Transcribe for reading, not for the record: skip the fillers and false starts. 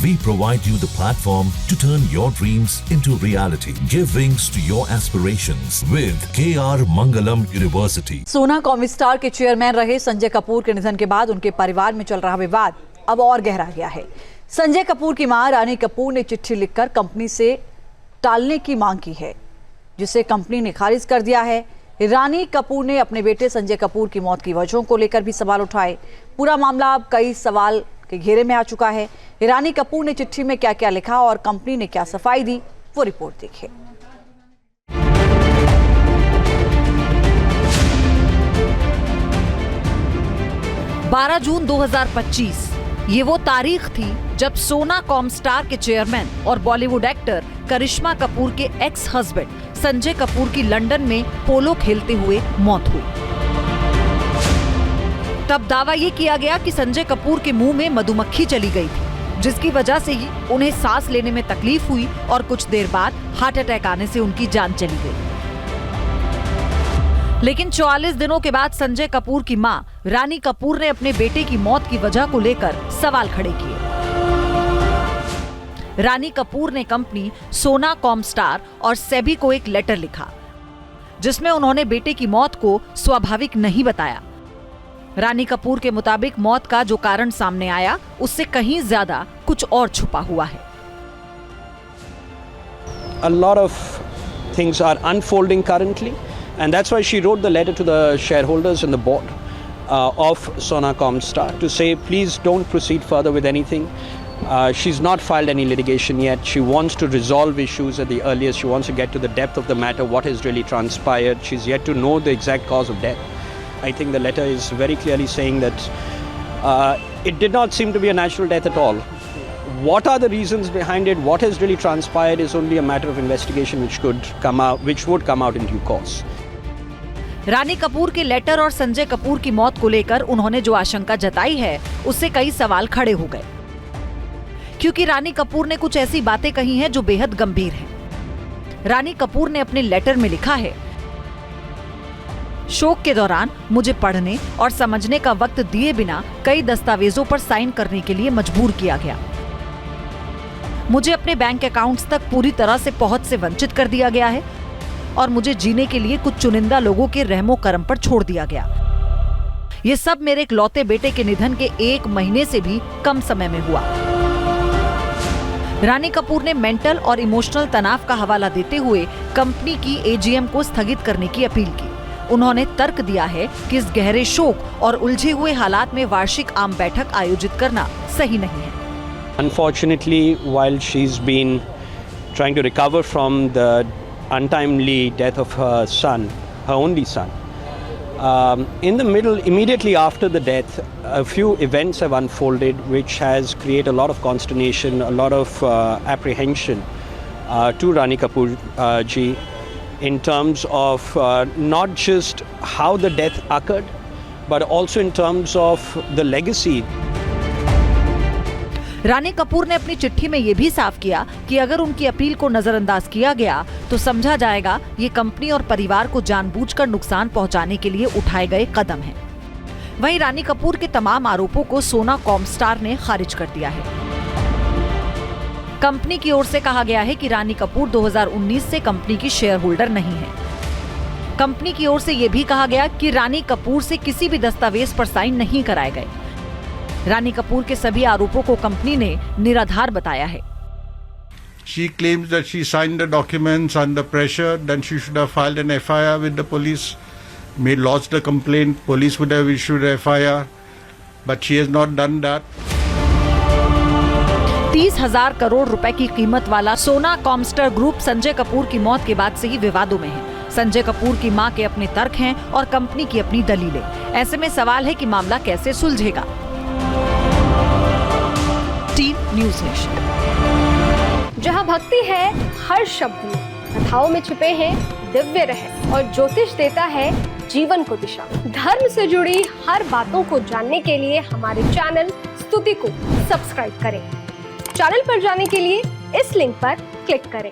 We provide you the platform to turn your dreams into reality. Give wings to your aspirations with KR Mangalam University. सोना कॉमस्टार के chairman रहे संजय कपूर के निधन के बाद उनके परिवार में चल रहा विवाद अब और गहरा गया है। संजय कपूर की मां रानी कपूर ने चिट्ठी लिखकर कंपनी से टालने की मांग की है, जिसे कंपनी ने खारिज कर दिया है। रानी कपूर ने अपने बेटे संजय कपूर की मौत की वजहों को लेकर भी सवाल उठाए। पूरा मामला अब कई सवाल के घेरे में आ चुका है। रानी कपूर ने चिट्ठी में क्या क्या लिखा और कंपनी ने क्या सफाई दी, वो रिपोर्ट देखिए। 12 जून 2025 ये वो तारीख थी जब सोना कॉमस्टार के चेयरमैन और बॉलीवुड एक्टर करिश्मा कपूर के एक्स हस्बैंड संजय कपूर की लंदन में पोलो खेलते हुए मौत हुई। तब दावा ये किया गया कि संजय कपूर के मुंह में मधुमक्खी चली गई थी, जिसकी वजह से ही उन्हें सांस लेने में तकलीफ हुई और कुछ देर बाद हार्ट अटैक आने से उनकी जान चली गई। लेकिन 44 दिनों के बाद संजय कपूर की मां रानी कपूर ने अपने बेटे की मौत की वजह को लेकर सवाल खड़े किए। रानी कपूर ने कंपनी सोना कॉमस्टार और सेबी को एक लेटर लिखा, जिसमें उन्होंने बेटे की मौत को स्वाभाविक नहीं बताया। रानी कपूर के मुताबिक मौत का जो कारण सामने आया, उससे कहीं ज्यादा कुछ और छुपा हुआ है। A lot of things are unfolding currently, and that's why she wrote the letter to the shareholders and the board of Sona Comstar to say, please don't proceed further with anything. She's not filed any litigation yet. She wants to resolve issues at the earliest. She wants to get to the depth of the matter, what has really transpired. She's yet to know the exact cause of death. I think the letter is very clearly saying that it did not seem to be a natural death at all. What are the reasons behind it? What has really transpired is only a matter of investigation which would come out in due course. रानी कपूर के letter और संजय कपूर की मौत को लेकर उन्होंने जो आशंका जताई है, उससे कई सवाल खड़े हो गए, क्योंकि रानी कपूर ने कुछ ऐसी बातें कही हैं जो बेहद गंभीर हैं। रानी कपूर ने अपने लेटर में लिखा है, शोक के दौरान मुझे पढ़ने और समझने का वक्त दिए बिना कई दस्तावेजों पर साइन करने के लिए मजबूर किया गया। मुझे अपने बैंक अकाउंट्स तक पूरी तरह से पहुंच से वंचित कर दिया गया है और मुझे जीने के लिए कुछ चुनिंदा लोगों के रहमो करम पर छोड़ दिया गया। ये सब मेरे इकलौते बेटे के निधन के 1 महीने से भी कम समय में हुआ। रानी कपूर ने मेंटल और इमोशनल तनाव का हवाला देते हुए कंपनी की एजीएम को स्थगित करने की अपील की। उन्होंने तर्क दिया है कि इस गहरे शोक और उलझे हुए हालात में वार्षिक आम बैठक आयोजित करना सही नहीं है। Unfortunately, while she's been trying to recover from the untimely death of her son, her only son, in the middle, immediately after the death, a few events have unfolded which has created a lot of consternation, a lot of apprehension to Rani Kapoor ji, in terms of not just how the death occurred, but also in terms of the legacy. रानी कपूर ने अपनी चिट्ठी में ये भी साफ किया कि अगर उनकी अपील को नजरअंदाज किया गया तो समझा जाएगा ये कंपनी और परिवार को जानबूझकर नुकसान पहुंचाने के लिए उठाए गए कदम हैं। वहीं रानी कपूर के तमाम आरोपों को सोना कॉमस्टार ने खारिज कर दिया है। कंपनी की ओर से कहा गया है कि रानी कपूर 2019 से कंपनी की शेयर होल्डर नहीं है। कंपनी की ओर से यह भी कहा गया कि रानी कपूर से किसी भी दस्तावेज पर साइन नहीं कराए गए। रानी कपूर के सभी आरोपों को कंपनी ने निराधार बताया है। She claims that she signed the documents under pressure, then she should have filed an FIR with the police, may lodge the complaint, police would have issued a FIR, but she has not done that. 30,000 crore रुपए की कीमत वाला सोना Comstar group Sanjay Kapoor की मौत के बाद से ही विवादों में है। संजय कपूर की मां के अपने तर्क हैं और कंपनी की अपनी दलीलें। ऐसे में सवाल है कि मामला कैसे सुलझेगा। Team news nation. जहाँ भक्ति है हर शब्द में, कथाओं में छुपे हैं दिव्य रहस्य और ज्योतिष देता है जीवन को दिशा। धर्म से जुड़ी हर बातों को जानने के लिए हमारे चैनल स्तुति को सब्सक्राइब करें। चैनल पर जाने के लिए इस लिंक पर क्लिक करें।